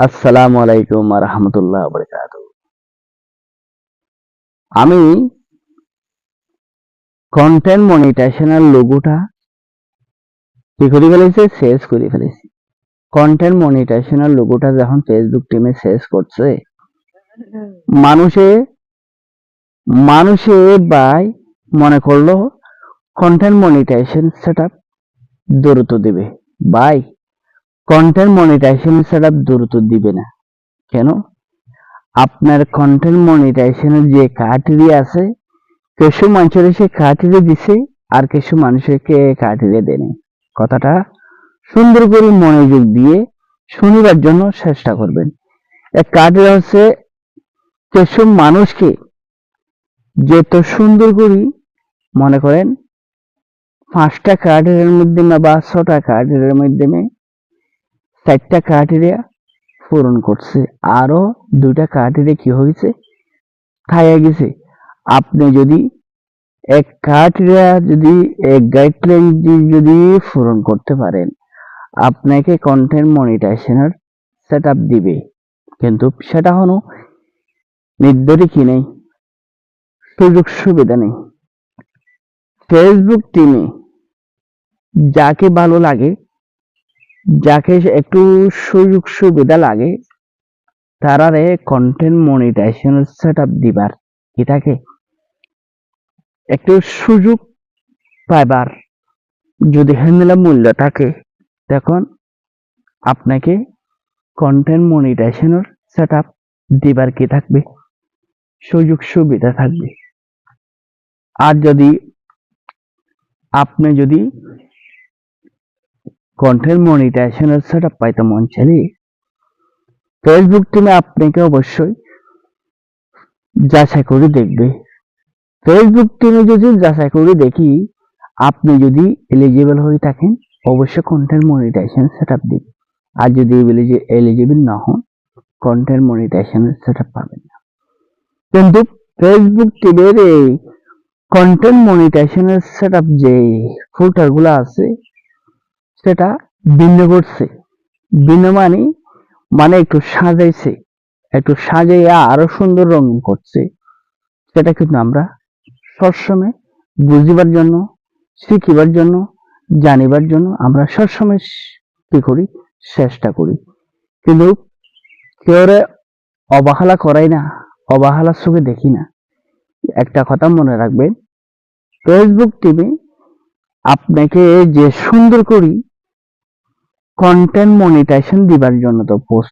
আসসালামু আলাইকুম রাহমাতুল্লাহ বারাকাতুহু। আমি কন্টেন্ট মনিটাইজেশনের লোগোটা কি করে ফেলেছি, শেষ করে ফেলেছি। কন্টেন্ট মনিটাইজেশনের লোগোটা যখন ফেসবুক টিমে শেষ করছে, মানুষে মানুষে ভাই মনে করলো কন্টেন্ট মনিটাইজেশন সেটআপ দ্রুত দিবে। ভাই, কন্টেন্ট মনিটাইজেশন সেটআপ দ্রুত দিবে না। কেন? আপনার কন্টেন্ট মনিটাইজেশনের যে ক্রাইটেরিয়া আছে, কিছু মানুষের সে ক্রাইটেরিয়া দিছে আর কিছু মানুষকে ক্রাইটেরিয়া দেয়নি। কথাটা সুন্দর করে মনোযোগ দিয়ে শুনিবার জন্য চেষ্টা করবেন। এক ক্রাইটেরিয়া হচ্ছে কিছু মানুষকে যত সুন্দর করে মনে করেন 5টা ক্রাইটেরিয়ার মাধ্যমে বা 6টা ক্রাইটেরিয়ার মাধ্যমে 4টা ক্রাইটেরিয়া পূরণ করছে, আরো 2টা ক্রাইটেরিয়া কি হয়েছে, থাইয়া গেছে। আপনি যদি এক ক্রাইটেরিয়া যদি এক গাইডলাইন যদি পূরণ করতে পারেন, আপনাকে কন্টেন্ট মনিটাইজেশনের সেটআপ দিবে। কিন্তু সেটা হলো নির্ধারিত কি নেই, সুযোগ সুবিধা নেই। ফেসবুক টিমে যাকে ভালো লাগে, যাকে একটু সুযোগ সুবিধা লাগে, তারারে কন্টেন্ট মনিটাইজেশনের সেটআপ দিবার কি থাকে, একটু সুযোগ পাইবার যদি হ্যান্ডেলা মূল্য থাকে, তখন আপনাকে কন্টেন্ট মনিটাইজেশনের সেটআপ দিবার কি থাকবে, সুযোগ সুবিধা থাকবে। আর যদি আপনি যদি কন্টেন্ট মনিটাইজেশনের সেটআপ পাইতে মন চাইলে, ফেসবুক টিমে আপনাকে অবশ্যই যাচাই করে দেখবে। ফেসবুক টিমে যদি যাচাই করে দেখি আপনি যদি এলিজিবল হয়ে থাকেন, অবশ্যই কন্টেন্ট মনিটাইজেশন সেটআপ দিবে। আর যদি এলিজিবল না হন, কন্টেন্ট মনিটাইজেশনের সেটআপ পাবেন না। কিন্তু ফেসবুক টিমের এই কন্টেন্ট মনিটাইজেশনের সেটআপ যে ফিল্টার গুলো আছে, সেটা ভিন্ন করছে। ভিন্ন মানে একটু সাজাইছে, একটু সাজাইয়া আরো সুন্দর রঙিন করছে। সেটা কিন্তু আমরা সবসময় বুঝিবার জন্য, শিখিবার জন্য, জানিবার জন্য আমরা সবসময় কি করি, চেষ্টা করি। কিন্তু কেউ অবহেলা করাই না, অবহেলার চোখে দেখি না। একটা কথা মনে রাখবেন, ফেসবুক টিমে আপনাকে যে সুন্দর করি কন্টেন্ট মনিটাইজেশন দিবার জন্য তো পোস্ট